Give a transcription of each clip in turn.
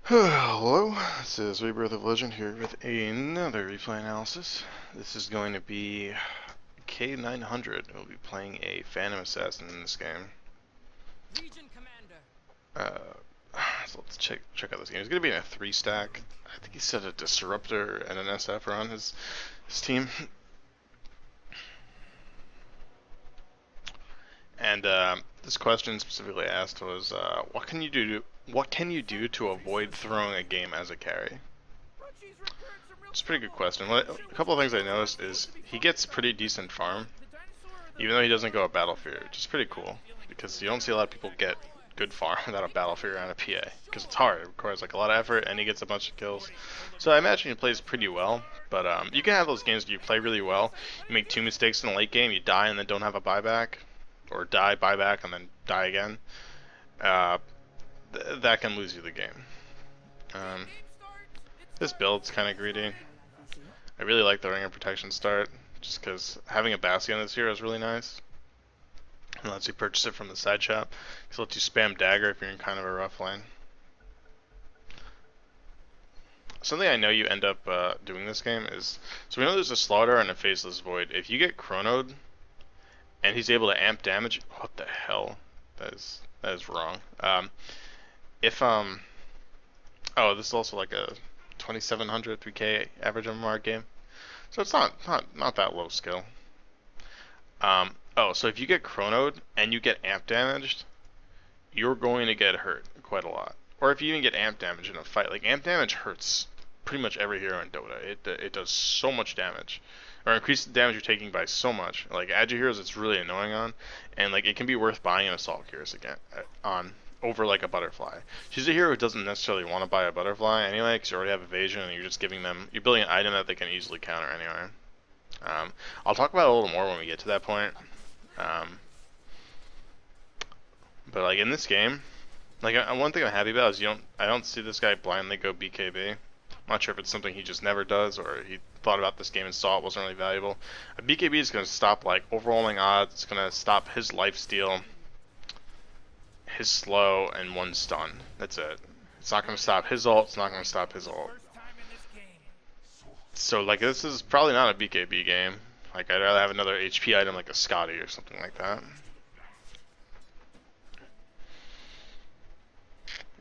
Hello, this is Rebirth of Legend here with another replay analysis. This is going to be K900. We'll be playing a Phantom Assassin in this game. Legion Commander. So let's check out this game. He's going to be in a 3-stack. I think he set a Disruptor and an SF on his team. And this question specifically asked was, what can you do? What can you do to avoid throwing a game as a carry? It's a pretty good question. A couple of things I noticed is he gets pretty decent farm, even though he doesn't go a Battle Fury, which is pretty cool because you don't see a lot of people get good farm without a Battle Fury on a PA because it's hard. It requires like a lot of effort, and he gets a bunch of kills. So I imagine he plays pretty well. But you can have those games where you play really well, you make 2 mistakes in the late game, you die and then don't have a buyback, or die, buyback, and then die again. That can lose you the game. This build's kind of greedy. I really like the Ring of Protection start, just because having a Bastion this hero is really nice. It lets you purchase it from the side shop. It lets you spam dagger if you're in kind of a rough lane. Something I know you end up doing this game is, so we know there's a Slaughter and a Faceless Void. If you get chronoed, and he's able to amp damage, what the hell? That is wrong. Oh, this is also like a 2700 3k average MMR game, so it's not that low skill. Oh, so if you get chronoed and you get amp damaged, you're going to get hurt quite a lot. Or if you even get amp damage in a fight, like amp damage hurts pretty much every hero in Dota. It does so much damage, or increase the damage you're taking by so much. Like Agi heroes, it's really annoying on, and like it can be worth buying an Assault Cuirass again on over like a Butterfly. She's a hero who doesn't necessarily want to buy a Butterfly anyway, because you already have evasion and you're just giving them, you're building an item that they can easily counter anyway. I'll talk about it a little more when we get to that point. But like in this game, like one thing I'm happy about is I don't see this guy blindly go BKB. I'm not sure if it's something he just never does, or he thought about this game and saw it wasn't really valuable. A BKB is going to stop like overwhelming odds. It's going to stop his lifesteal, his slow, and 1 stun. That's it. It's not going to stop his ult. It's not going to stop his ult. So like this is probably not a BKB game. Like I'd rather have another HP item like a Scotty or something like that.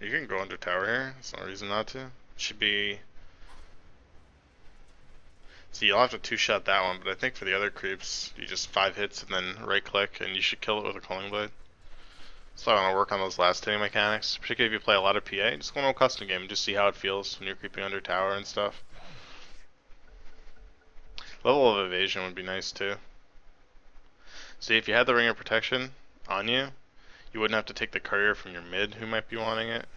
You can go under tower here. There's no reason not to. Should be. See, you'll have to 2-shot that one, but I think for the other creeps, you just 5 hits and then right click, and you should kill it with a Culling Blade. So I want to work on those last hitting mechanics, particularly if you play a lot of PA. Just go into a custom game and just see how it feels when you're creeping under tower and stuff. Level of evasion would be nice too. See, if you had the Ring of Protection on you, you wouldn't have to take the courier from your mid who might be wanting it.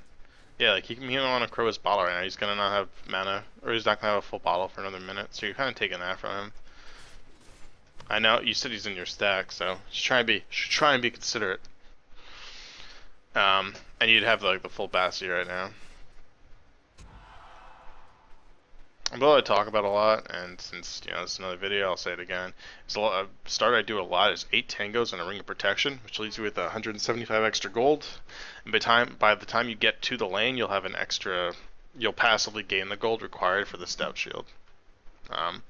Yeah, like he don't want to crow his bottle right now. He's gonna not have mana, or he's not gonna have a full bottle for another minute. So you're kind of taking that from him. I know you said he's in your stack, so should try and be considerate. And you'd have like the full Bassi right now. But I talk about a lot, and since this is another video, I'll say it again. It's a start I do a lot is 8 tangos and a Ring of Protection, which leaves you with 175 extra gold. And by the time you get to the lane, you'll have an extra. You'll passively gain the gold required for the Stout Shield. Are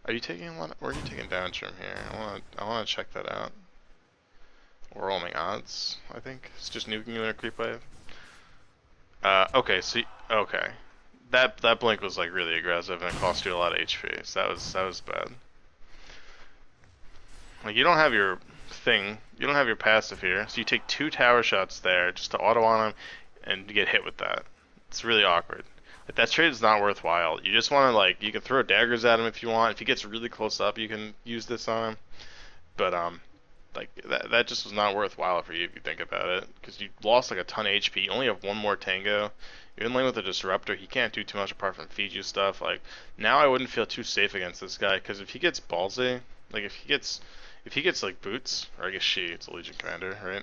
you taking a lot? Where are you taking damage from here? I wanna check that out. Overwhelming odds, I think. It's just nuking you in a creep wave. Okay, so okay. That blink was like really aggressive and it cost you a lot of HP, so that was bad. Like you don't have your thing, you don't have your passive here, so you take 2 tower shots there just to auto on him and get hit with that. It's really awkward. Like that trade is not worthwhile. You just want to like, you can throw daggers at him if you want. If he gets really close up, you can use this on him. But like that just was not worthwhile for you if you think about it, because you lost like a ton of HP. You only have 1 more tango. You're in lane with a Disruptor. He can't do too much apart from feed you stuff. Like now, I wouldn't feel too safe against this guy, because if he gets ballsy, like if he gets like boots, or I guess it's a Legion Commander, right?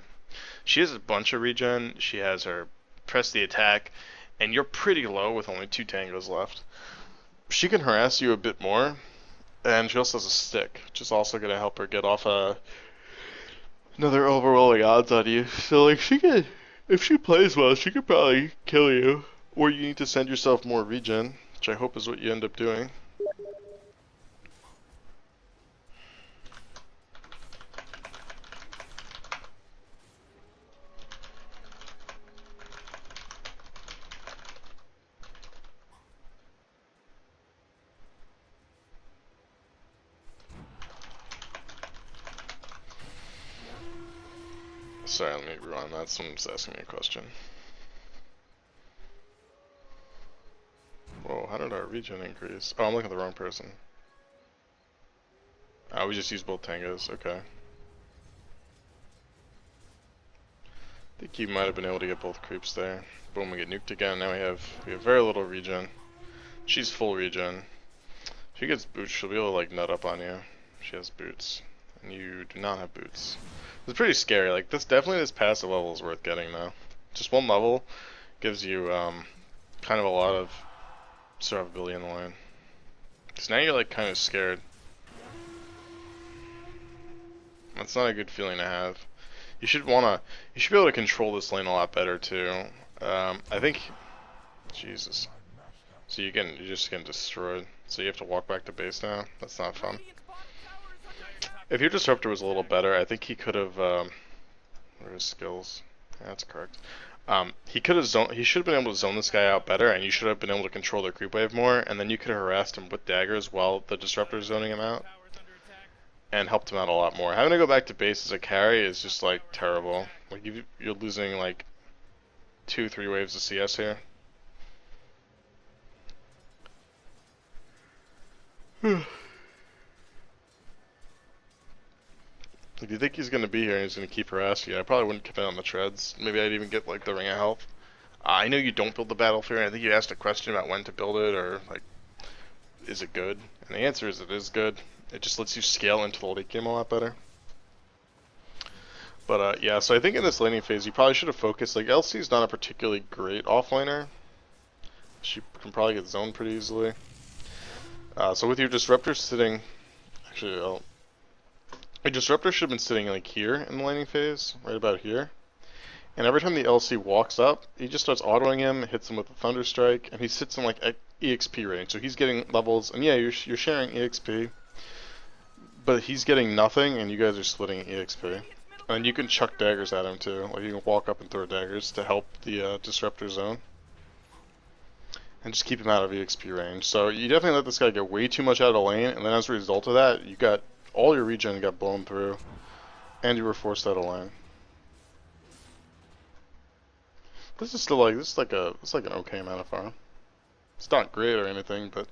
She has a bunch of regen. She has her press the attack, and you're pretty low with only 2 tangos left. She can harass you a bit more, and she also has a stick, which is also going to help her get off another overwhelming odds on you. So like she could, if she plays well, she could probably kill you Or you need to send yourself more regen, which I hope is what you end up doing. Sorry, let me rewind that. Someone's asking me a question. Whoa, how did our regen increase? Oh, I'm looking at the wrong person. Oh, we just used both tangos. Okay. I think you might have been able to get both creeps there. Boom, we get nuked again. Now we have very little regen. She's full regen. If she gets boots, she'll be able to like nut up on you. She has boots, and you do not have boots. It's pretty scary. Like this passive level is worth getting though. Just one level gives you kind of a lot of survivability in the lane. Cause now you're like kind of scared. That's not a good feeling to have. You should be able to control this lane a lot better too. I think, Jesus. So you're just getting destroyed. So you have to walk back to base now. That's not fun. If your disruptor was a little better, I think he could have. What are his skills? Yeah, that's correct. He could have zoned. He should have been able to zone this guy out better, and you should have been able to control the creep wave more. And then you could have harassed him with daggers while the disruptor is zoning him out, and helped him out a lot more. Having to go back to base as a carry is just like terrible. Like you're losing like 2-3 waves of CS here. If you think he's gonna be here and he's gonna keep harassing you, I probably wouldn't commit on the treads. Maybe I'd even get like the ring of health. I know you don't build the battlefield. I think you asked a question about when to build it, or like, is it good? And the answer is it is good. It just lets you scale into the late game a lot better. But yeah, so I think in this laning phase you probably should have focused. Like LC is not a particularly great offlaner. She can probably get zoned pretty easily. So with your disruptor sitting, actually, a disruptor should have been sitting like here in the laning phase, right about here. And every time the LC walks up, he just starts autoing him, hits him with a Thunder Strike, and he sits in like EXP range. So he's getting levels, and yeah, you're sharing EXP, but he's getting nothing, and you guys are splitting EXP. And you can chuck daggers at him too. Like you can walk up and throw daggers to help the disruptor zone, and just keep him out of EXP range. So you definitely let this guy get way too much out of the lane, and then as a result of that, you got all your regen got blown through, and you were forced out of lane. This is still like it's like an okay amount of farm. It's not great or anything, but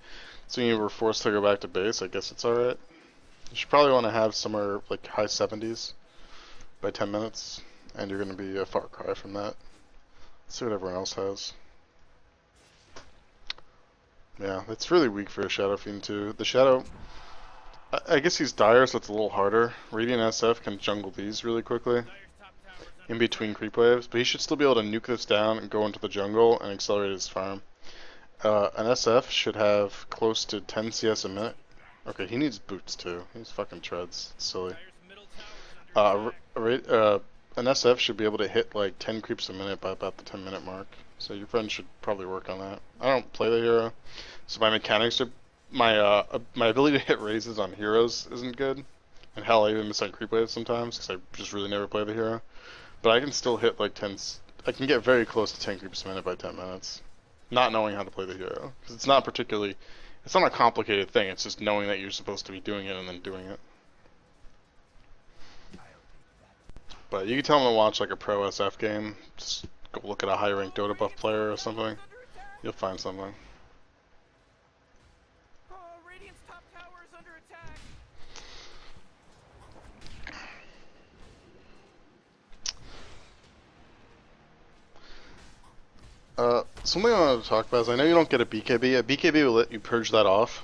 so you were forced to go back to base. I guess it's all right. You should probably want to have somewhere like high 70s by 10 minutes, and you're going to be a far cry from that. Let's see what everyone else has. Yeah, it's really weak for a Shadow Fiend too. The Shadow, I guess he's dire, so it's a little harder. Radiant SF can jungle these really quickly in between creep waves, but he should still be able to nuke this down and go into the jungle and accelerate his farm. An SF should have close to 10 CS a minute. Okay, he needs boots too. He's fucking treads. It's silly. An SF should be able to hit like 10 creeps a minute by about the 10-minute mark. So your friend should probably work on that. I don't play the hero, so my mechanics are my ability to hit raises on heroes isn't good, and hell, I even miss on creep waves sometimes because I just really never play the hero. But I can still hit like 10. I can get very close to 10 creeps a minute by 10 minutes, not knowing how to play the hero. Because it's not particularly, it's not a complicated thing. It's just knowing that you're supposed to be doing it and then doing it. But you can tell them to watch like a pro SF game. Just go look at a high ranked Dota buff player or something. You'll find something. Radiant's top tower is under attack. Something I wanted to talk about is I know you don't get a BKB. A BKB will let you purge that off.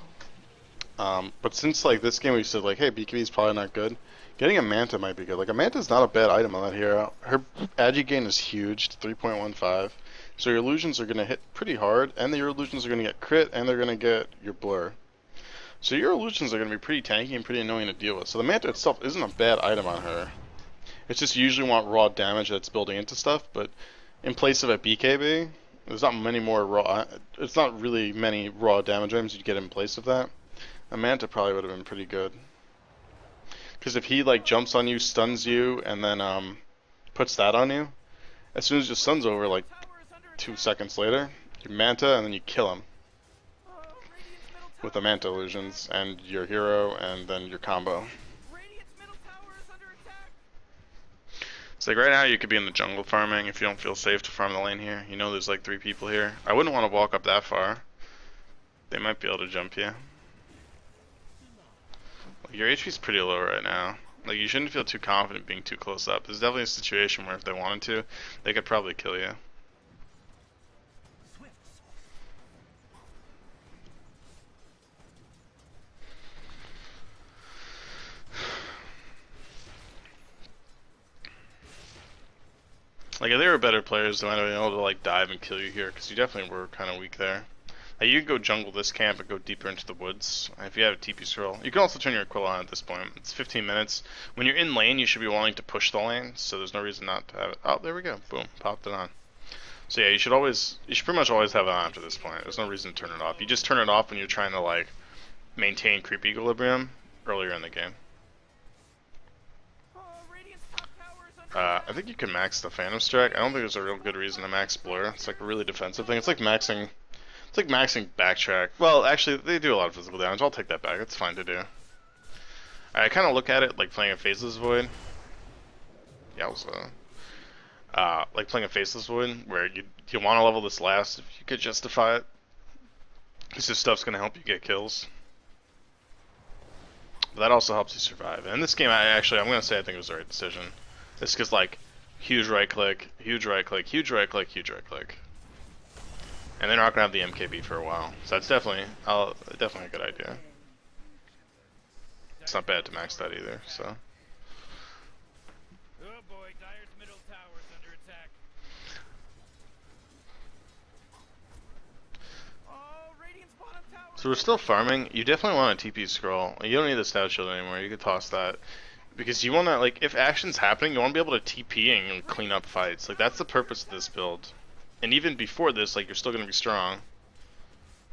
But since like this game we said like, hey, BKB is probably not good. Getting a Manta might be good. Like a Manta is not a bad item on that hero. Her agi gain is huge, 3.15. So your illusions are gonna hit pretty hard, and your illusions are gonna get crit, and they're gonna get your blur. So your illusions are gonna be pretty tanky and pretty annoying to deal with. So the Manta itself isn't a bad item on her. It's just you usually want raw damage that's building into stuff, but in place of a BKB, There's not many more raw. It's not really many raw damage items you'd get in place of that. A Manta probably would have been pretty good. Because if he like jumps on you, stuns you, and then puts that on you, as soon as your stun's over, like Tower is under 2 seconds later, you Manta and then you kill him Radiant's middle with tower. the Manta illusions and your hero and then your combo. Radiant's middle tower is under attack. So like right now you could be in the jungle farming if you don't feel safe to farm the lane here. You know there's like 3 people here. I wouldn't want to walk up that far. They might be able to jump you. Like your HP's pretty low right now. Like you shouldn't feel too confident being too close up. There's definitely a situation where if they wanted to, they could probably kill you. Like if they were better players, they might have been able to like dive and kill you here, because you definitely were kind of weak there. Like you could go jungle this camp and go deeper into the woods. If you have a TP scroll, you can also turn your Aquila on at this point. It's 15 minutes. When you're in lane, you should be wanting to push the lane, so there's no reason not to have it. Oh, there we go. Boom, popped it on. So yeah, you should pretty much always have it on after this point. There's no reason to turn it off. You just turn it off when you're trying to like maintain creep equilibrium earlier in the game. Radiant's top tower is under attack. I think you can max the Phantom Strike. I don't think there's a real good reason to max Blur. It's like a really defensive thing. It's like maxing Backtrack. Well, actually, they do a lot of physical damage. I'll take that back. It's fine to do. I kind of look at it like playing a Faceless Void. Yeah, also. Like playing a Faceless Void, where you want to level this last if you could justify it. Because this stuff's going to help you get kills. But that also helps you survive. And in this game, I'm going to say I think it was the right decision. It's because, like, huge right click, huge right click, huge right click, huge right click. And they're not going to have the MKB for a while. So that's definitely a good idea. It's not bad to max that either, so. Oh boy, Dire's middle tower is under attack. Radiant's bottom tower. So we're still farming. You definitely want a TP scroll. You don't need the stout shield anymore. You could toss that. Because you want to, like, if action's happening, you want to be able to TP and clean up fights. Like, that's the purpose of this build. And even before this, like, you're still going to be strong.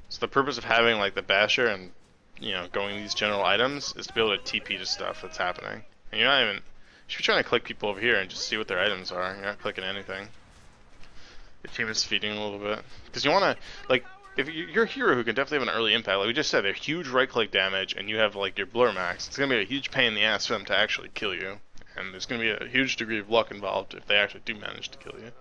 So the purpose of having, like, the Basher and, you know, going these general items is to be able to TP to stuff that's happening. And you're not even, you should be trying to click people over here and just see what their items are. You're not clicking anything. Your team is feeding a little bit. Because you want to, like, if you're a hero who can definitely have an early impact, like we just said, they're huge right-click damage, and you have, like, your Blur Max, it's going to be a huge pain in the ass for them to actually kill you. And there's going to be a huge degree of luck involved if they actually do manage to kill you.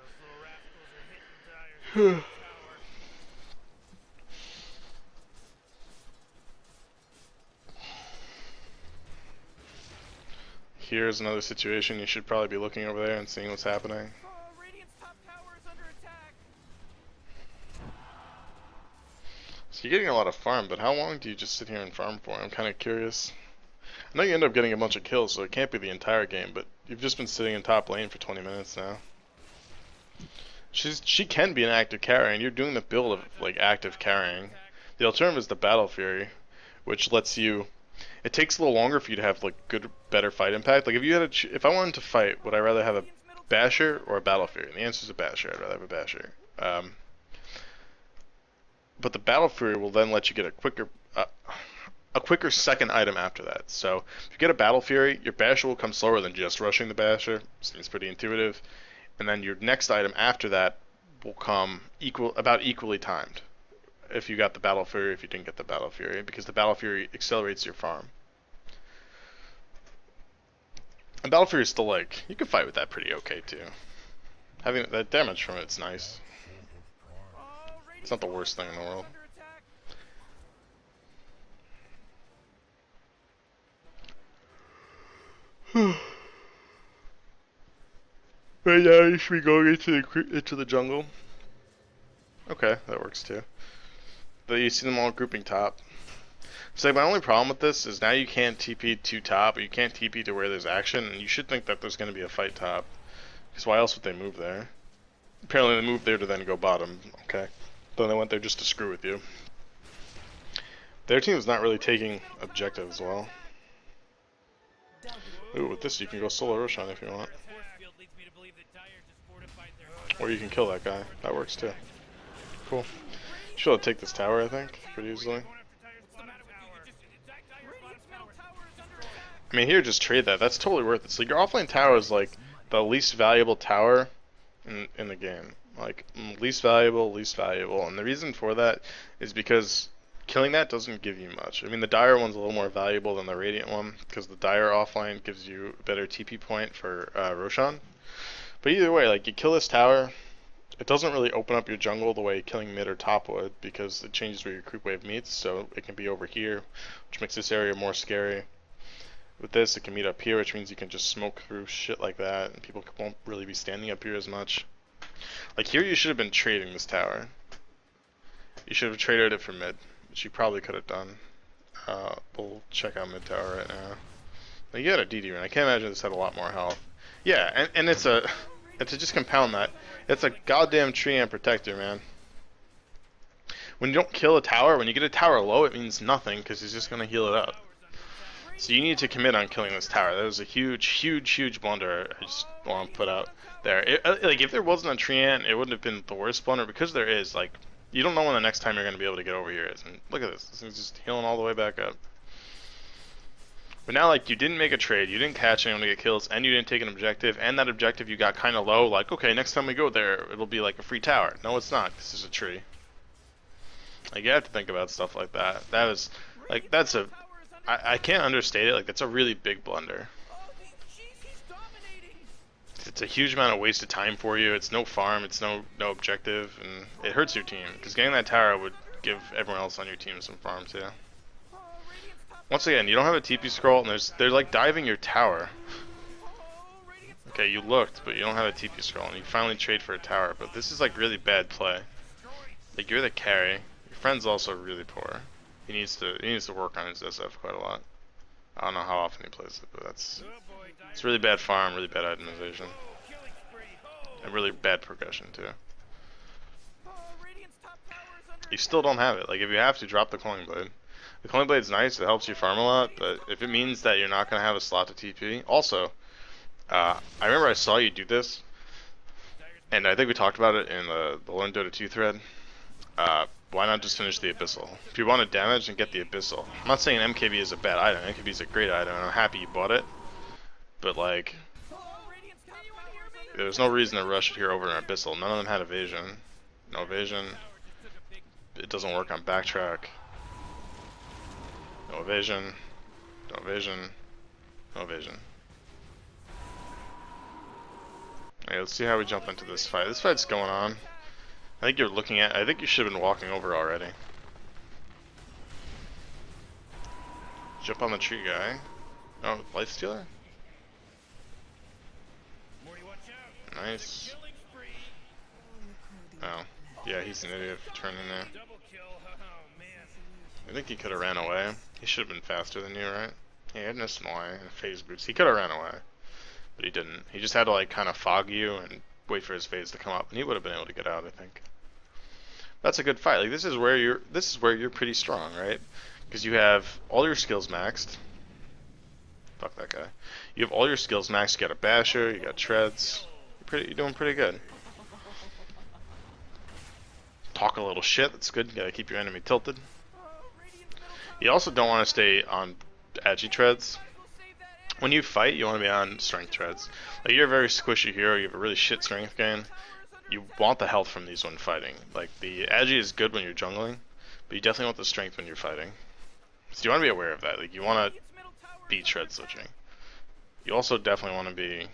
Here's another situation. You should probably be looking over there and seeing what's happening. Radiant's top tower is under attack. So you're getting a lot of farm, but how long do you just sit here and farm for? I'm kind of curious. I know you end up getting a bunch of kills, so it can't be the entire game, but you've just been sitting in top lane for 20 minutes now. She can be an active carry, and you're doing the build of like active carrying. The alternative is the Battle Fury, which lets you. It takes a little longer for you to have like good, better fight impact. Like if you had if I wanted to fight, would I rather have a Basher or a Battle Fury? And the answer is a Basher. I'd rather have a Basher. But the Battle Fury will then let you get a quicker second item after that. So if you get a Battle Fury, your Basher will come slower than just rushing the Basher. Seems pretty intuitive. And then your next item after that will come about equally timed. If you got the Battle Fury, if you didn't get the Battle Fury, because the Battle Fury accelerates your farm. And Battle Fury is still like, you can fight with that pretty okay too. Having that damage from it's nice. It's not the worst thing in the world. Right now you should be going into the jungle. Okay, that works too. But you see them all grouping top. So my only problem with this is now you can't TP to top, or you can't TP to where there's action, and you should think that there's going to be a fight top. Because why else would they move there? Apparently they moved there to then go bottom, okay. Then they went there just to screw with you. Their team's not really taking objective as well. Ooh, with this you can go solo Roshan if you want. Or you can kill that guy. That works too. Cool. Should be able to take this tower, I think, pretty easily. I mean, here, just trade that. That's totally worth it. So your offlane tower is like the least valuable tower in the game. Like least valuable, and the reason for that is because killing that doesn't give you much. I mean, the dire one's a little more valuable than the radiant one because the dire offline gives you a better TP point for Roshan. But either way, like you kill this tower, it doesn't really open up your jungle the way killing mid or top would because it changes where your creep wave meets. So it can be over here, which makes this area more scary. With this, it can meet up here, which means you can just smoke through shit like that, and people won't really be standing up here as much. Like here, you should have been trading this tower. You should have traded it for mid, which you probably could have done. We'll check out mid tower right now. Now, you got a DD rune. I can't imagine this had a lot more health. Yeah, and it's a, and to just compound that, it's a goddamn tree and protector, man. When you don't kill a tower, when you get a tower low, it means nothing because he's just gonna heal it up. So you need to commit on killing this tower. That was a huge blunder I just want to put out there. Like, if there wasn't a Treant, it wouldn't have been the worst blunder, because there is. Like, you don't know when the next time you're going to be able to get over here is. And look at this. This thing's just healing all the way back up. But now, like, you didn't make a trade, you didn't catch anyone to get kills, and you didn't take an objective, and that objective you got kind of low. Like, okay, next time we go there, it'll be like a free tower. No, it's not. This is a tree. Like, you have to think about stuff like that. That is, like, that's a... I can't understate it. Like, that's a really big blunder. It's a huge amount of wasted time for you. It's no farm. It's no objective, and it hurts your team because getting that tower would give everyone else on your team some farm too. Once again, you don't have a TP scroll, and they're like diving your tower. Okay, you looked, but you don't have a TP scroll, and you finally trade for a tower. But this is like really bad play. Like, you're the carry. Your friend's also really poor. He needs to work on his SF quite a lot. I don't know how often he plays it, but it's really bad farm, really bad itemization, and really bad progression too. You still don't have it. Like, if you have to, drop the Cloning Blade. The Cloning Blade's nice, it helps you farm a lot, but if it means that you're not gonna have a slot to TP, also, I remember I saw you do this, and I think we talked about it in the Learn Dota 2 thread. Why not just finish the Abyssal? If you want to damage, and get the Abyssal. I'm not saying MKB is a bad item. MKB is a great item, and I'm happy you bought it. But, like, there's no reason to rush it here over an Abyssal. None of them had evasion. No evasion. It doesn't work on backtrack. No evasion. No evasion. No evasion. Okay, let's see how we jump into this fight. This fight's going on. I think I think you should have been walking over already. Jump on the tree guy. Oh, Lifestealer? Nice. Oh, yeah, he's an idiot for turning there. I think he could have ran away. He should have been faster than you, right? He had no smile and phase boots. He could have ran away, but he didn't. He just had to, like, kind of fog you and wait for his phase to come up, and he would have been able to get out, I think. That's a good fight. Like, this is where you're pretty strong, right? Because you have all your skills maxed. Fuck that guy. You have all your skills maxed. You got a basher, you got treads. You're doing pretty good. Talk a little shit. That's good. You gotta keep your enemy tilted. You also don't want to stay on agi treads. When you fight, you want to be on strength treads. Like, you're a very squishy hero. You have a really shit strength gain. You want the health from these when fighting. Like, the agi is good when you're jungling, but you definitely want the strength when you're fighting. So you want to be aware of that. Like, you want to be tread switching. You also definitely want to be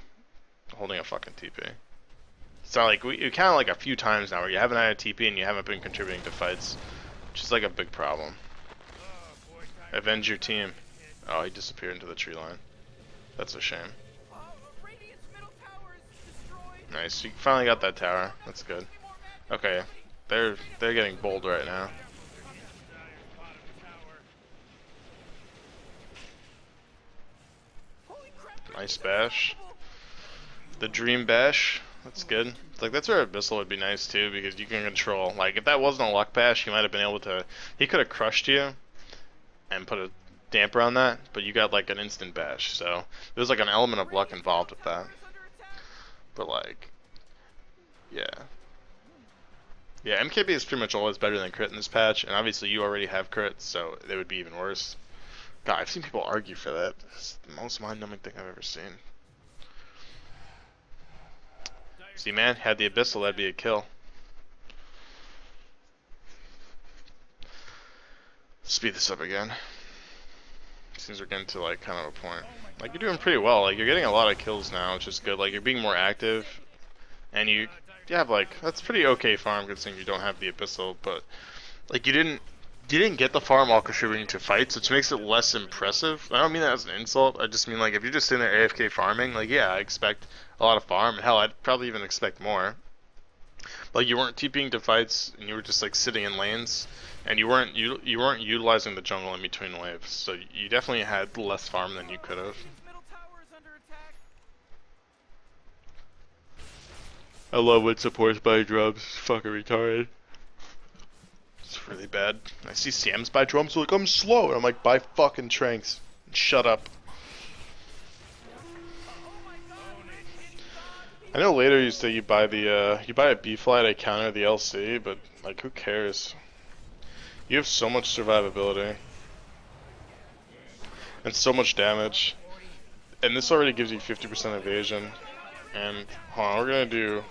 holding a fucking TP. It's not like you kind of like a few times now where you haven't had a TP and you haven't been contributing to fights, which is like a big problem. Avenge your team. Oh, he disappeared into the tree line. That's a shame. Nice, you finally got that tower. That's good. Okay, they're getting bold right now. Nice bash. The dream bash. That's good. Like, that's where Abyssal would be nice too, because you can control. Like, if that wasn't a luck bash, he might have been able to. He could have crushed you and put a damper on that, but you got like an instant bash. So there's like an element of luck involved with that. But, like, yeah. Yeah, MKB is pretty much always better than crit in this patch, and obviously you already have crit, so it would be even worse. God, I've seen people argue for that. It's the most mind-numbing thing I've ever seen. See, man, had the Abyssal, that'd be a kill. Speed this up again. Seems we're getting to like kind of a point. Like you're doing pretty well. Like you're getting a lot of kills now, which is good. Like you're being more active, and you have like that's pretty okay farm considering you don't have the Abyssal, but like you didn't get the farm while contributing to fights, which makes it less impressive. I don't mean that as an insult. I just mean like if you're just sitting there AFK farming, like yeah, I expect a lot of farm. Hell, I'd probably even expect more. Like you weren't TPing to fights, and you were just like sitting in lanes, and you weren't utilizing the jungle in between waves. So you definitely had less farm than you could have. I love when supports buy drums. Fucking retarded. It's really bad. I see Sam's buy drums, like I'm slow, and I'm like, buy fucking tranks. Shut up. I know later you say you buy a B fly to counter the LC, but like who cares? You have so much survivability and so much damage, and this already gives you 50% evasion. And hold on, we're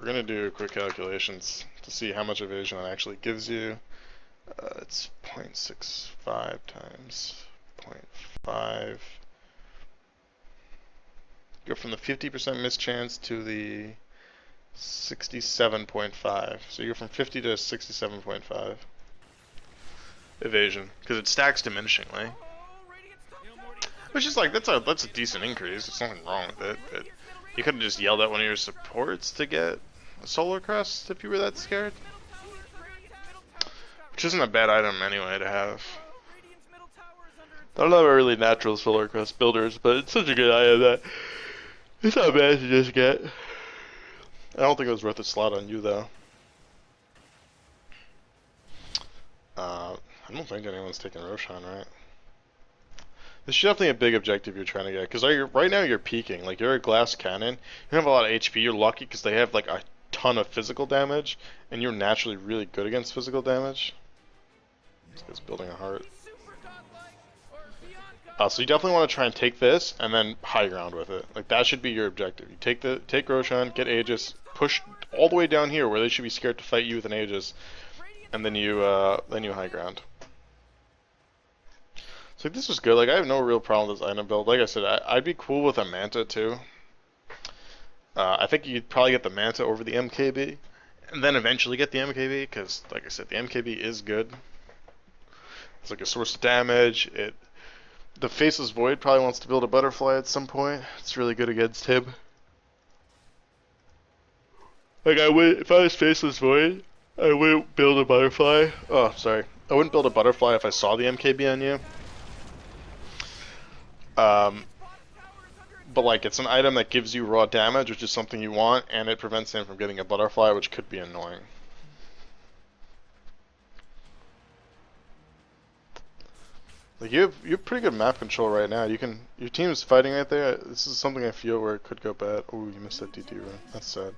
gonna do quick calculations to see how much evasion it actually gives you. It's 0.65 times 0.5. Go from the 50% mischance to the 67.5. So you go from 50 to 67.5 evasion because it stacks diminishingly, which is like that's a decent increase. There's nothing wrong with it. But you could have just yelled at one of your supports to get a solar crest if you were that scared, which isn't a bad item anyway to have. I don't know really natural solar crest builders, but it's such a good item that it's not bad to just get. I don't think it was worth a slot on you though. I don't think anyone's taking Roshan, right? This is definitely a big objective you're trying to get, because right now you're peaking. Like you're a glass cannon, you have a lot of HP. You're lucky because they have like a ton of physical damage, and you're naturally really good against physical damage. This guy's building a heart. So you definitely want to try and take this and then high ground with it. Like that should be your objective. You take Roshan, get Aegis, push all the way down here where they should be scared to fight you with an Aegis, and then you high ground. So this was good. Like I have no real problem with this item build. Like I said, I'd be cool with a Manta too. I think you'd probably get the Manta over the MKB, and then eventually get the MKB because, like I said, the MKB is good. It's like a source of damage. The Faceless Void probably wants to build a butterfly at some point. It's really good against him. Like if I was Faceless Void, I wouldn't build a butterfly. Oh, sorry. I wouldn't build a butterfly if I saw the MKB on you. But like it's an item that gives you raw damage, which is something you want, and it prevents him from getting a butterfly, which could be annoying. Like you have pretty good map control right now. Your team is fighting right there. This is something I feel where it could go bad. Oh, you missed that DD run. That's sad.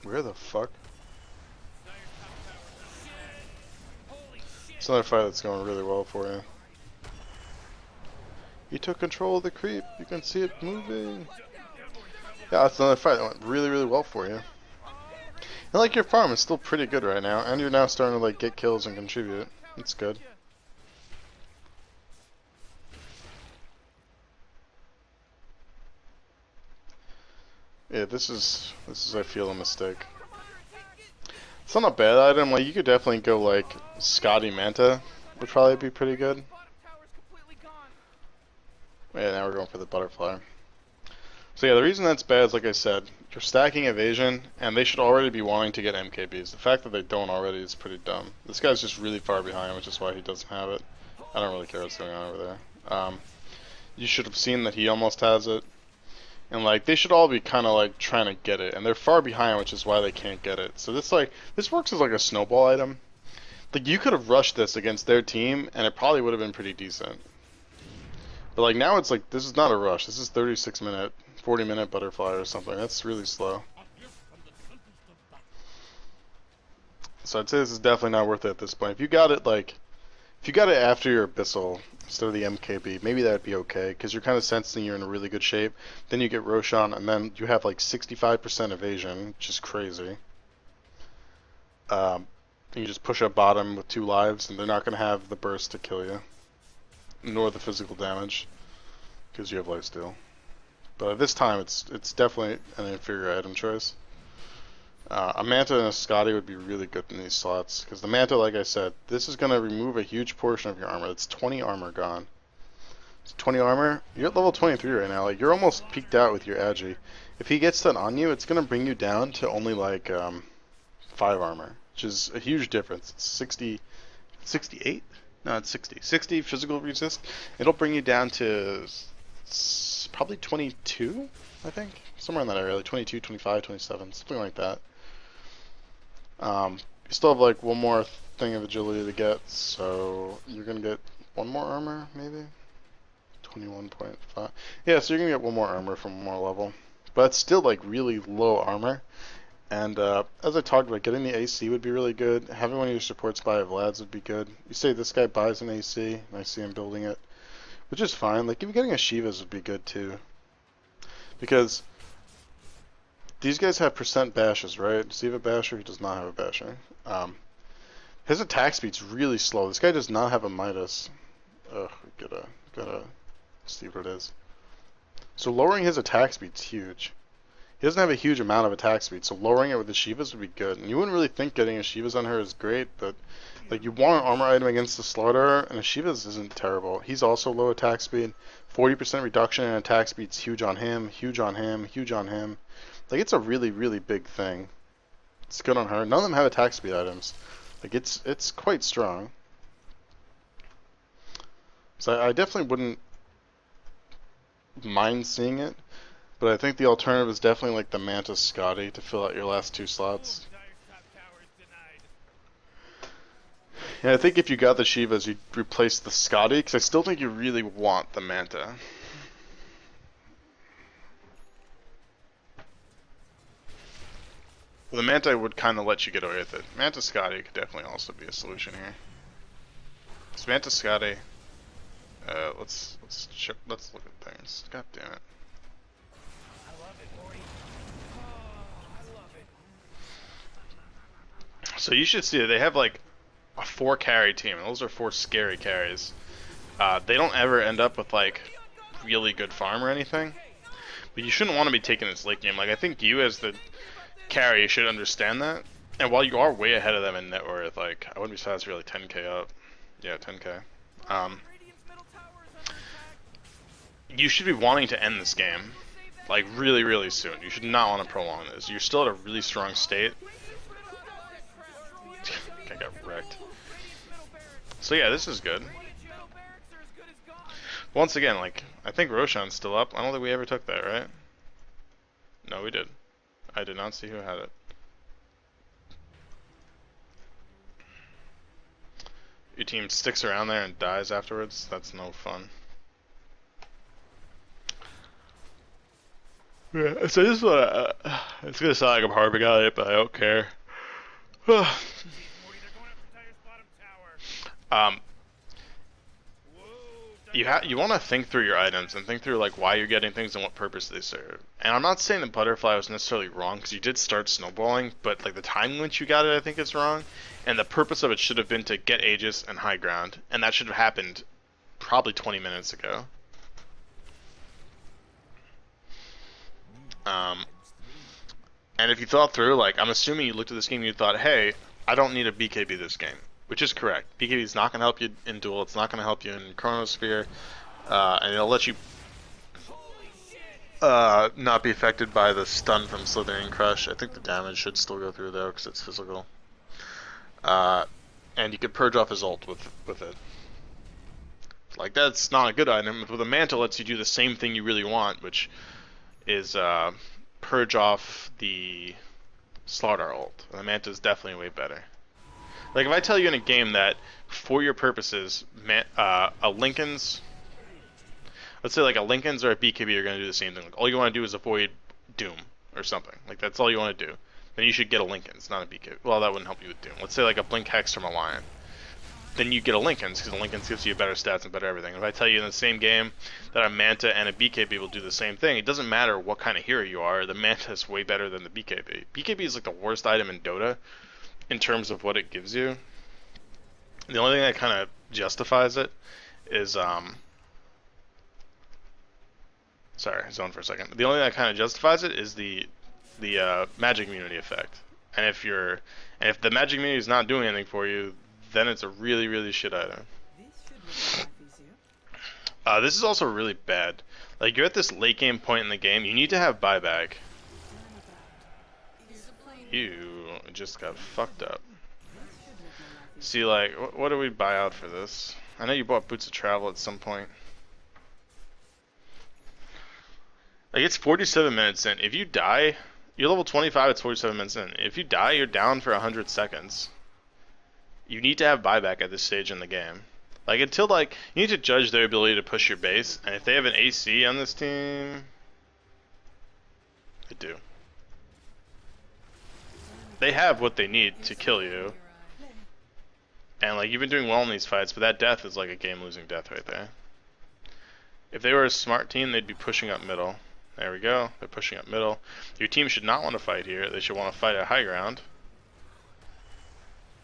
Where the fuck? It's another fight that's going really well for you. You took control of the creep. You can see it moving. Yeah, that's another fight that went really, really well for you. And like your farm is still pretty good right now, and you're now starting to like get kills and contribute. It's good. Yeah, this is I feel a mistake. It's not a bad item. Like you could definitely go like Scotty Manta would probably be pretty good. Yeah, now we're going for the butterfly. So yeah, the reason that's bad is, like I said, you're stacking evasion, and they should already be wanting to get MKBs. The fact that they don't already is pretty dumb. This guy's just really far behind, which is why he doesn't have it. I don't really care what's going on over there. You should have seen that he almost has it. And like, they should all be kind of like trying to get it, and they're far behind, which is why they can't get it. So this works as like a snowball item. Like you could have rushed this against their team, and it probably would have been pretty decent. But like now it's like, this is not a rush. This is 36-minute 40-minute butterfly or something. That's really slow. So I'd say this is definitely not worth it at this point. If you got it if you got it after your Abyssal instead of the MKB, maybe that'd be okay because you're kind of sensing you're in a really good shape. Then you get Roshan, and then you have like 65% evasion, which is crazy. And you just push up bottom with 2 lives, and they're not going to have the burst to kill you, nor the physical damage, because you have lifesteal. But at this time, it's definitely an inferior item choice. A Manta and a Scotty would be really good in these slots, because the Manta, like I said, this is going to remove a huge portion of your armor. That's 20 armor gone. It's 20 armor. You're at level 23 right now. Like, you're almost peaked out with your Agi. If he gets that on you, it's going to bring you down to only like 5 armor, which is a huge difference. It's 68? No, it's 60. 60 physical resist. It'll bring you down to probably 22, I think. Somewhere in that area, like 22, 25, 27, something like that. You still have like one more thing of agility to get, so you're gonna get one more armor, maybe? 21.5. Yeah, so you're gonna get one more armor from one more level. But it's still like really low armor. And as I talked about, getting the AC would be really good. Having one of your supports buy a Vlad's would be good. You say this guy buys an AC, and I see him building it, which is fine. Like, even getting a Shiva's would be good too. Because these guys have percent bashes, right? Does he have a basher? He does not have a basher. His attack speed's really slow. This guy does not have a Midas. Ugh, we gotta see what it is. So lowering his attack speed's huge. He doesn't have a huge amount of attack speed, so lowering it with the Shivas would be good. And you wouldn't really think getting a Shivas on her is great, but like, you want an armor item against the Slaughter, and a Shivas isn't terrible. He's also low attack speed. 40% reduction in attack speed's huge on him, huge on him, huge on him. Like, it's a really, really big thing. It's good on her. None of them have attack speed items. Like, it's quite strong. So I definitely wouldn't mind seeing it. But I think the alternative is definitely like the Manta Scotty to fill out your last 2 slots. Yeah, I think if you got the Shivas, you'd replace the Scotty, because I still think you really want the Manta. Well, the Manta would kind of let you get away with it. Manta Scotty could definitely also be a solution here. So Manta Scotty, let's look at things. God damn it. So you should see that they have like a 4 carry team, and those are 4 scary carries. They don't ever end up with like really good farm or anything, but you shouldn't want to be taking this late game. Like, I think you as the carry should understand that. And while you are way ahead of them in net worth, like, I wouldn't be surprised if you're like 10k up. Yeah, 10k. You should be wanting to end this game, like, really, really soon. You should not want to prolong this. You're still at a really strong state. I got wrecked. So yeah, this is good. Once again, like, I think Roshan's still up. I don't think we ever took that, right? No, we did. I did not see who had it. Your team sticks around there and dies afterwards? That's no fun. Yeah, so this is what it's gonna sound like I'm harping on it, but I don't care. You want to think through your items and think through like why you're getting things and what purpose they serve. And I'm not saying the butterfly was necessarily wrong, because you did start snowballing, but like the time in which you got it, I think is wrong. And the purpose of it should have been to get Aegis and high ground, and that should have happened probably 20 minutes ago. And if you thought through, like, I'm assuming you looked at this game and you thought, hey, I don't need a BKB this game. Which is correct. BKB is not going to help you in duel, it's not going to help you in Chronosphere, and it'll let you not be affected by the stun from Slithering Crush. I think the damage should still go through though, because it's physical. And you could purge off his ult with it. Like, that's not a good item. With a Mantle, lets you do the same thing you really want, which is purge off the Slardar ult. And the Manta is definitely way better. Like, if I tell you in a game that, for your purposes, a Let's say like a Lincoln's or a BKB are going to do the same thing. Like all you want to do is avoid Doom or something. Like that's all you want to do. Then you should get a Lincoln's, not a BKB. Well, that wouldn't help you with Doom. Let's say like a Blink Hex from a Lion. Then you get a Lincoln's because a Lincoln's gives you better stats and better everything. If I tell you in the same game that a Manta and a BKB will do the same thing, it doesn't matter what kind of hero you are. The Manta is way better than the BKB. BKB is like the worst item in Dota in terms of what it gives you. The only thing that kind of justifies it is sorry, zone for a second. The only thing that kind of justifies it is the magic immunity effect. And if the magic immunity is not doing anything for you, then it's a really, really shit item. This is also really bad. Like, you're at this late game point in the game, you need to have buyback. You just got fucked up. See, like, what do we buy out for this? I know you bought Boots of Travel at some point. Like, it's 47 minutes in. If you die, you're level 25, it's 47 minutes in. If you die, you're down for 100 seconds. You need to have buyback at this stage in the game. Like, until, like, you need to judge their ability to push your base. And if they have an AC on this team, they do. They have what they need to kill you. And, like, you've been doing well in these fights, but that death is like a game-losing death right there. If they were a smart team, they'd be pushing up middle. There we go. They're pushing up middle. Your team should not want to fight here. They should want to fight at high ground.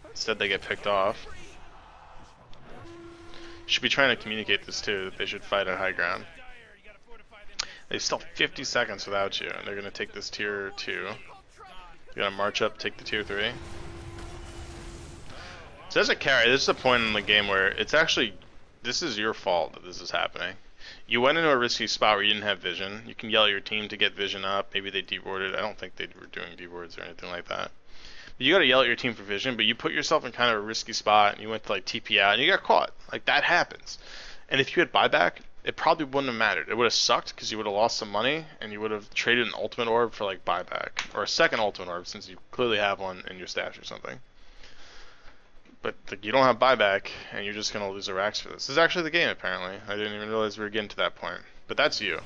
Instead, they get picked off. Should be trying to communicate this too, that they should fight at high ground. They still 50 seconds without you, and they're going to take this tier 2. You're going to march up, take the tier 3. So as a carry, this is a point in the game where it's actually, this is your fault that this is happening. You went into a risky spot where you didn't have vision. You can yell at your team to get vision up. Maybe they dewarded. I don't think they were doing dewards or anything like that. But you gotta yell at your team for vision, but you put yourself in kind of a risky spot and you went to like TP out and you got caught. Like that happens. And if you had buyback, it probably wouldn't have mattered. It would have sucked because you would have lost some money and you would have traded an ultimate orb for like buyback. Or a second ultimate orb since you clearly have one in your stash or something. But like, you don't have buyback, and you're just gonna lose a racks for this. This is actually the game, apparently. I didn't even realize we were getting to that point. But that's you.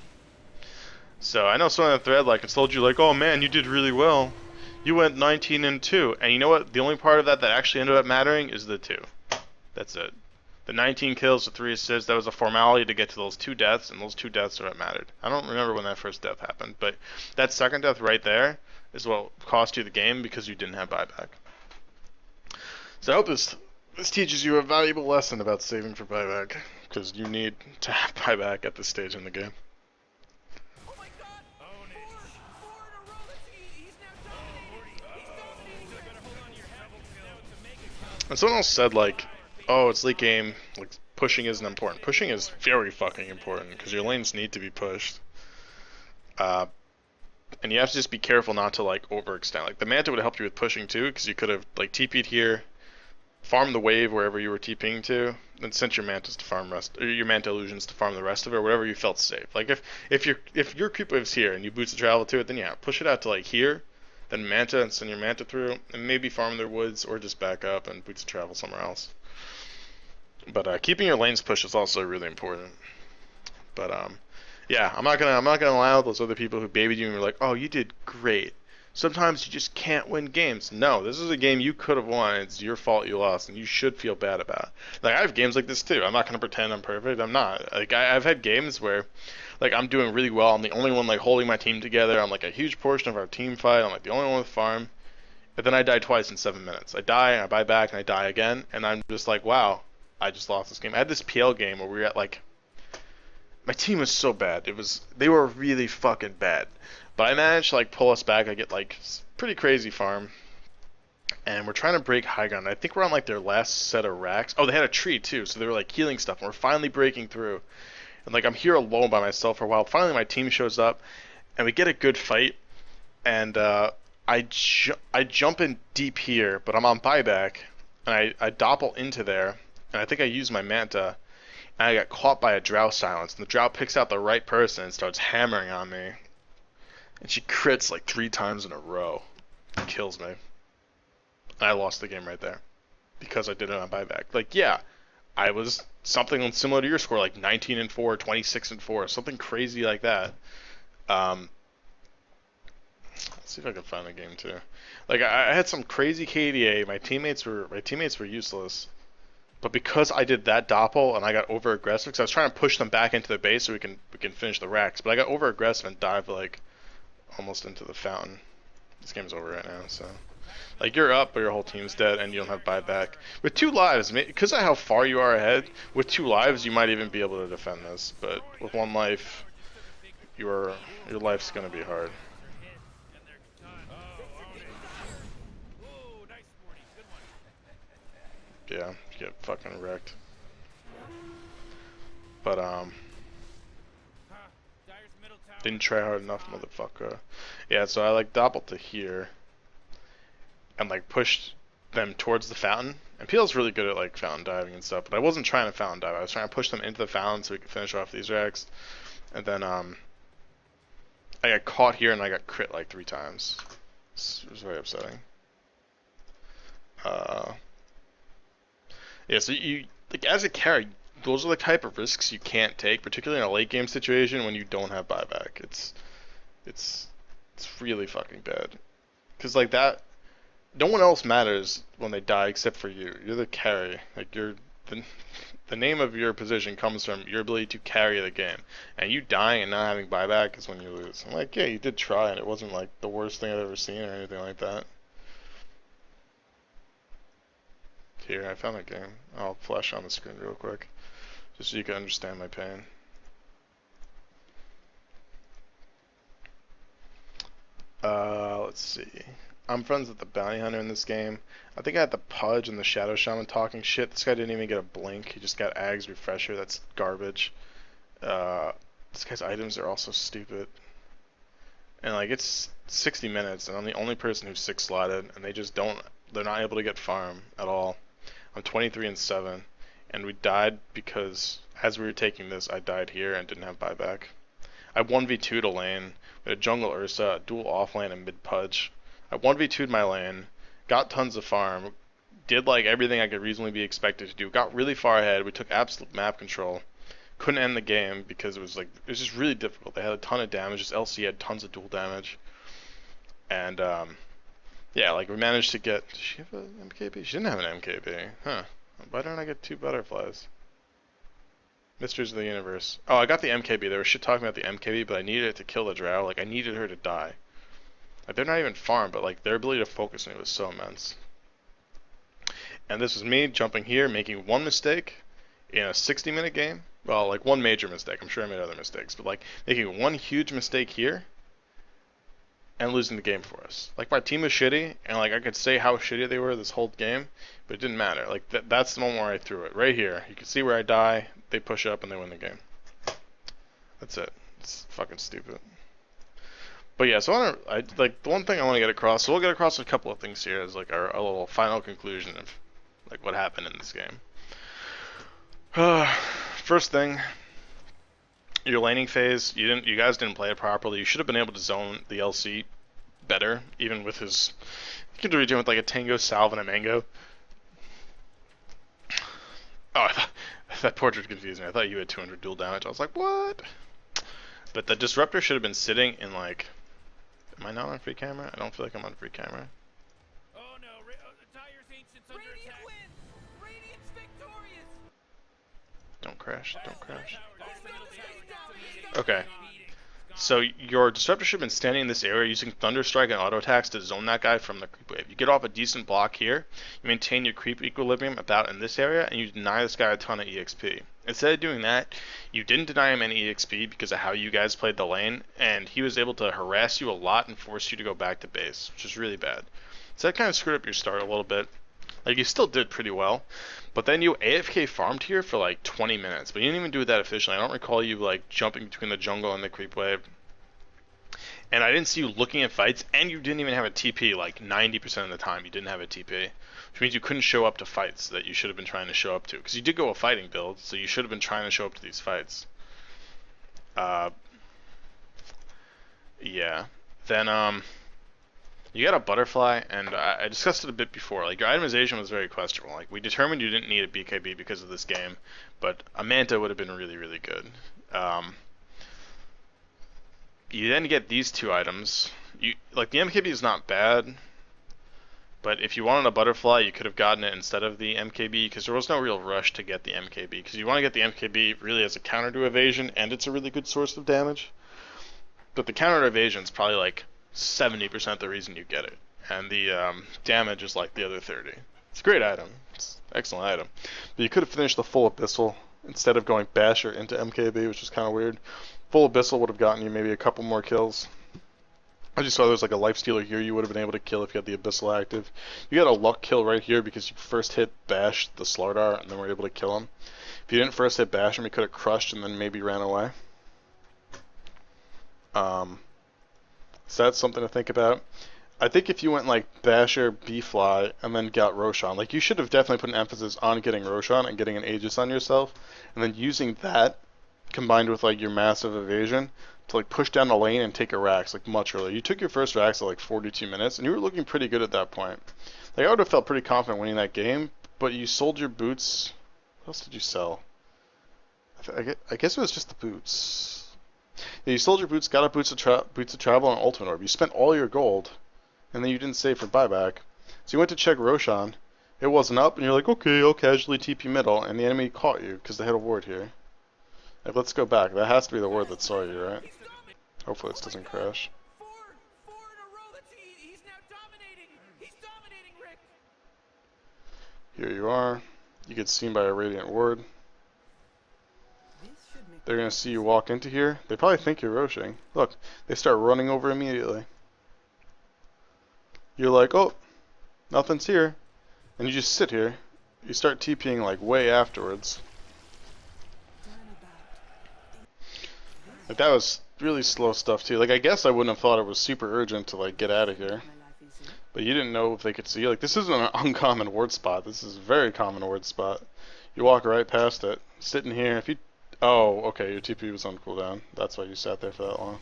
So I know someone on the thread like told you like, oh man, you did really well. You went 19-2, and you know what? The only part of that actually ended up mattering is the 2. That's it. The 19 kills, the 3 assists, that was a formality to get to those 2 deaths, and those 2 deaths are what mattered. I don't remember when that first death happened, but that second death right there is what cost you the game because you didn't have buyback. So I hope this teaches you a valuable lesson about saving for buyback, because you need to have buyback at this stage in the game. Oh my god! Own it. Four in a row. He's now dominating. He's dominating. You better hold on to your double kill. Now it's a mega kill. And someone else said like, oh, it's late game, like pushing isn't important. Pushing is very fucking important, because your lanes need to be pushed. And you have to just be careful not to like overextend. Like the Manta would have helped you with pushing too, because you could have like TP'd here, farm the wave wherever you were TPing to, then sent your mantas to farm your manta illusions to farm the rest of it, or whatever you felt safe. Like if your creep wave's here and you boots the travel to it, then yeah, push it out to like here, then manta and send your manta through, and maybe farm their woods or just back up and boots the travel somewhere else. But keeping your lanes pushed is also really important. But yeah, I'm not gonna allow those other people who babied you and were like, oh, you did great. Sometimes you just can't win games. No, this is a game you could have won. It's your fault you lost, and you should feel bad about it. Like, I have games like this, too. I'm not going to pretend I'm perfect. I'm not. Like, I've had games where, like, I'm doing really well. I'm the only one, like, holding my team together. I'm, like, a huge portion of our team fight. I'm, like, the only one with farm. And then I die twice in 7 minutes. I die, and I buy back, and I die again. And I'm just like, wow, I just lost this game. I had this PL game where we were at, like, my team was so bad. They were really fucking bad. But I managed to like pull us back. I get like pretty crazy farm, and we're trying to break high ground. I think we're on like their last set of racks. Oh, they had a tree too, so they were like healing stuff. And we're finally breaking through, and like I'm here alone by myself for a while. Finally, my team shows up, and we get a good fight. And I jump in deep here, but I'm on buyback, and I doppel into there, and I think I use my manta, and I got caught by a drow silence. And the drow picks out the right person and starts hammering on me. And she crits like 3 times in a row. Kills me. And I lost the game right there. Because I did it on buyback. Like, yeah, I was something similar to your score, like 19-4, 26-4, something crazy like that. Um, let's see if I can find the game too. Like I had some crazy KDA. My teammates were useless. But because I did that doppel and I got over aggressive, because I was trying to push them back into the base so we can finish the racks, but I got over aggressive and dived like almost into the fountain. This game's over right now, so like you're up, but your whole team's dead and you don't have buyback. With 2 lives, because of how far you are ahead, with 2 lives you might even be able to defend this. But with 1 life, your life's gonna be hard. Yeah, you get fucking wrecked. But didn't try hard enough, motherfucker. Yeah, so I like doppeled to here and like pushed them towards the fountain. And PL's really good at like fountain diving and stuff, but I wasn't trying to fountain dive. I was trying to push them into the fountain so we could finish off these racks. And then I got caught here and I got crit like 3 times. It was very upsetting. Yeah, so you like as a carry, those are the type of risks you can't take, particularly in a late game situation when you don't have buyback. It's really fucking bad. Cause like that, no one else matters when they die except for you. You're the carry. Like the name of your position comes from your ability to carry the game. And you dying and not having buyback is when you lose. I'm like, yeah, you did try, and it wasn't like the worst thing I've ever seen or anything like that. Here, I found a game. I'll flash on the screen real quick, just so you can understand my pain. Let's see. I'm friends with the bounty hunter in this game. I think I had the Pudge and the Shadow Shaman talking shit. This guy didn't even get a blink. He just got Ag's refresher. That's garbage. This guy's items are also stupid. And like it's 60 minutes, and I'm the only person who's 6-slotted, and they just don't. They're not able to get farm at all. I'm 23-7, and we died because as we were taking this, I died here and didn't have buyback. I 1v2'd a lane. We had a jungle Ursa, a dual off lane, and mid Pudge. I 1v2'd my lane, got tons of farm, did like everything I could reasonably be expected to do, got really far ahead. We took absolute map control. Couldn't end the game because it was just really difficult. They had a ton of damage. This LC had tons of dual damage, and yeah, like we managed to get. Did she have an MKB? She didn't have an MKB, huh? Why didn't I get 2 butterflies? Mysteries of the Universe. Oh, I got the MKB. They were shit talking about the MKB, but I needed it to kill the drow. Like I needed her to die. Like they're not even farm, but like their ability to focus me was so immense. And this was me jumping here, making one mistake in a 60-minute game. Well, like one major mistake. I'm sure I made other mistakes, but like making one huge mistake here and losing the game for us. Like my team was shitty, and like I could say how shitty they were this whole game, but it didn't matter. Like that's the moment where I threw it. Right here. You can see where I die, they push up, and they win the game. That's it. It's fucking stupid. But yeah, so like the one thing I want to get across. So we'll get across a couple of things here as like our little final conclusion of like what happened in this game. First thing, your laning phase. You guys didn't play it properly. You should have been able to zone the LC better, even with his. You could do it with like a Tango, Salve, and a Mango. Oh, that portrait confused me. I thought you had 200 dual damage. I was like, what? But the Disruptor should have been sitting in like. Am I not on free camera? I don't feel like I'm on free camera. Oh no, the Tire's Ancients under attack. Radiant wins! Radiant's victorious! Don't crash, don't crash. Okay. So your Disruptor should have been standing in this area using Thunderstrike and auto attacks to zone that guy from the creep wave. You get off a decent block here, you maintain your creep equilibrium about in this area, and you deny this guy a ton of EXP. Instead of doing that, you didn't deny him any EXP because of how you guys played the lane, and he was able to harass you a lot and force you to go back to base, which is really bad. So that kind of screwed up your start a little bit. Like, you still did pretty well, but then you AFK farmed here for like 20 minutes, but you didn't even do it that efficiently. I don't recall you like jumping between the jungle and the creep wave. And I didn't see you looking at fights, and you didn't even have a TP like 90% of the time. You didn't have a TP, which means you couldn't show up to fights that you should have been trying to show up to. Because you did go a fighting build, so you should have been trying to show up to these fights. Yeah. Then You got a butterfly, and I discussed it a bit before. Like your itemization was very questionable. Like we determined you didn't need a BKB because of this game, but a manta would have been really, really good. Um, you then get these two items. You like the MKB is not bad, but if you wanted a butterfly, you could have gotten it instead of the MKB because there was no real rush to get the MKB because you want to get the MKB really as a counter to evasion, and it's a really good source of damage. But the counter to evasion is probably like 70% the reason you get it, and the damage is like the other 30. It's a great item. It's an excellent item. But you could have finished the full Abyssal instead of going Basher into MKB, which is kind of weird. Full Abyssal would have gotten you maybe a couple more kills. I just saw there's like a life stealer here you would have been able to kill if you had the Abyssal active. You got a luck kill right here because you first hit Bash the Slardar and then were able to kill him. If you didn't first hit Bash him, he could have crushed and then maybe ran away. So that's something to think about. I think if you went like Basher, B-Fly, and then got Roshan, like you should have definitely put an emphasis on getting Roshan and getting an Aegis on yourself, and then using that combined with like your massive evasion to like push down the lane and take a Rax like much earlier. You took your first Rax at like 42 minutes, and you were looking pretty good at that point. Like I would have felt pretty confident winning that game, but you sold your boots. What else did you sell? I guess it was just the boots. Yeah, you sold your boots, got a boots of travel, and ultimate orb. You spent all your gold, and then you didn't save for buyback. So you went to check Roshan. It wasn't up, and you're like, okay, I'll casually TP middle, and the enemy caught you because they had a ward here. Like, let's go back. That has to be the ward that saw you, right? Hopefully this doesn't crash. Four in a row. He's now dominating. He's dominating, Rick. Here you are. You get seen by a Radiant ward. They're going to see you walk into here. They probably think you're Roshing. Look, they start running over immediately. You're like, oh, nothing's here. And you just sit here. You start TPing like way afterwards. Like that was really slow stuff too. Like I guess I wouldn't have thought it was super urgent to like get out of here. But you didn't know if they could see you. Like this isn't an uncommon ward spot. This is a very common ward spot. You walk right past it. Sitting here. If you Oh, okay, your TP was on cooldown. That's why you sat there for that long.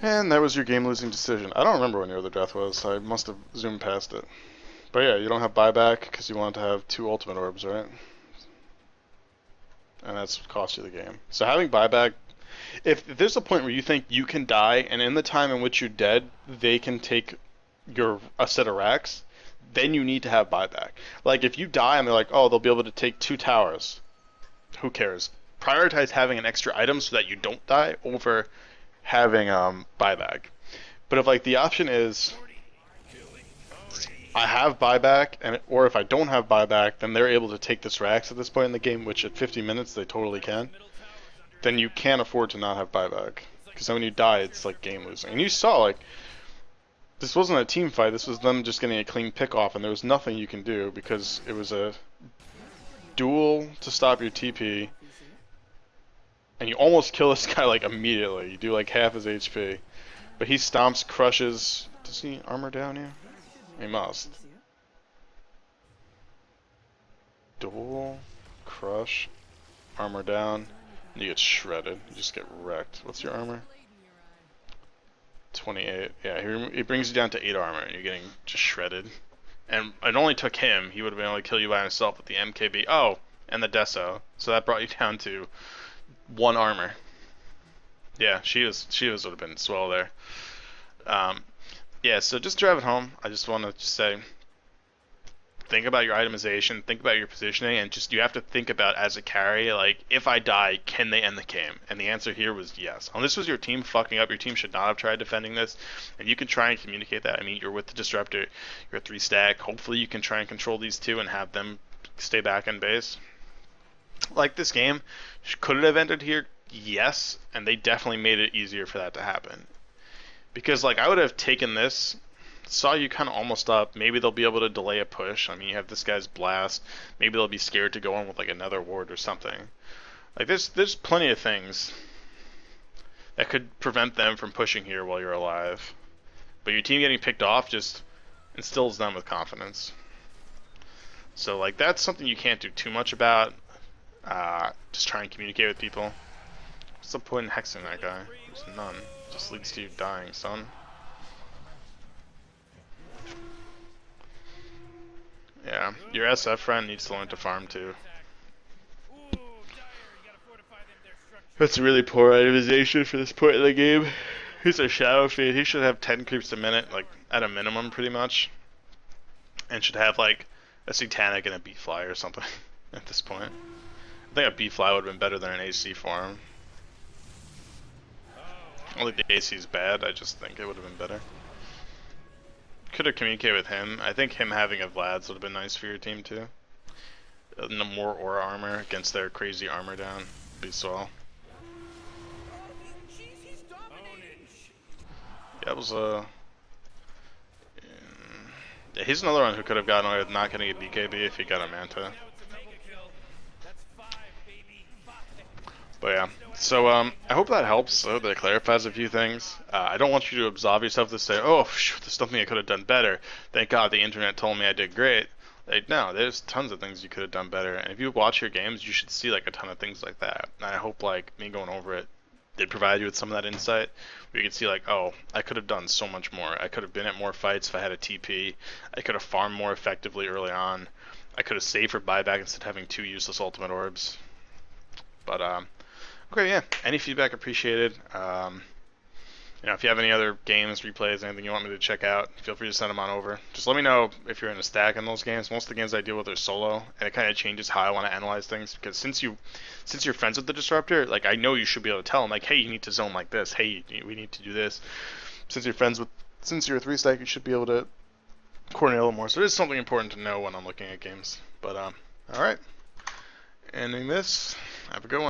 And that was your game-losing decision. I don't remember when your other death was. I must have zoomed past it. But yeah, you don't have buyback because you wanted to have 2 ultimate orbs, right? And that's what cost you the game. So having buyback, if there's a point where you think you can die, and in the time in which you're dead, they can take a set of racks, then you need to have buyback. Like if you die and they're like, oh, they'll be able to take 2 towers. Who cares? Prioritize having an extra item so that you don't die over having buyback. But if like the option is I have buyback, or if I don't have buyback, then they're able to take this racks at this point in the game, which at 50 minutes they totally can. Then you can't afford to not have buyback, because then when you die, it's like game losing. And you saw like. This wasn't a team fight, this was them just getting a clean pick off, and there was nothing you can do because it was a duel to stop your TP, and you almost kill this guy like immediately. You do like half his HP, but he stomps, crushes. Does he armor down you? He must. Duel, crush, armor down, and you get shredded. You just get wrecked. What's your armor? 28. Yeah, he brings you down to 8 armor, and you're getting just shredded. And it only took him. He would have been able to kill you by himself with the MKB. Oh, and the Deso. So that brought you down to 1 armor. Yeah, she would have been swell there. Yeah, so just drive it home. I just want to say, think about your itemization, think about your positioning, and just you have to think about as a carry, like, if I die, can they end the game? And the answer here was yes. And this was your team fucking up. Your team should not have tried defending this, and you can try and communicate that. I mean, you're with the Disruptor, you're a 3-stack. Hopefully you can try and control these 2 and have them stay back in base. Like, this game, could it have ended here? Yes, and they definitely made it easier for that to happen. Because, like, I would have taken this, saw you kind of almost up. Maybe they'll be able to delay a push. I mean, you have this guy's blast. Maybe they'll be scared to go in with like another ward or something. Like there's plenty of things that could prevent them from pushing here while you're alive. But your team getting picked off just instills them with confidence. So like that's something you can't do too much about. Just try and communicate with people. What's the point in hexing that guy? There's none. Just leads to you dying, son. Yeah, your SF friend needs to learn to farm too. That's a really poor itemization for this point in the game. He's a shadow feed. He should have 10 creeps a minute, like at a minimum, pretty much, and should have like a satanic and a bee fly or something at this point. I think a bee fly would have been better than an AC for him. I don't think the AC is bad. I just think it would have been better. Could have communicated with him. I think him having a Vlad's would have been nice for your team too. No more aura armor against their crazy armor down. Be swell. Yeah, it was yeah, he's another one who could have gotten away with not getting a BKB if he got a Manta. But yeah, so I hope that helps. I hope that clarifies a few things. I don't want you to absolve yourself to say, oh, there's something I could have done better. Thank God the internet told me I did great. Like, no, there's tons of things you could have done better. And if you watch your games, you should see like a ton of things like that. And I hope like me going over it did provide you with some of that insight. Where you could see like, oh, I could have done so much more. I could have been at more fights if I had a TP. I could have farmed more effectively early on. I could have saved for buyback instead of having 2 useless ultimate orbs. But okay, yeah. Any feedback appreciated. You know, if you have any other games, replays, anything you want me to check out, feel free to send them on over. Just let me know if you're in a stack in those games. Most of the games I deal with are solo, and it kind of changes how I want to analyze things. Because since you're friends with the disruptor, like I know you should be able to tell him, like, hey, you need to zone like this. Hey, we need to do this. Since you're a 3-stack, you should be able to coordinate a little more. So it is something important to know when I'm looking at games. But all right, ending this. Have a good one.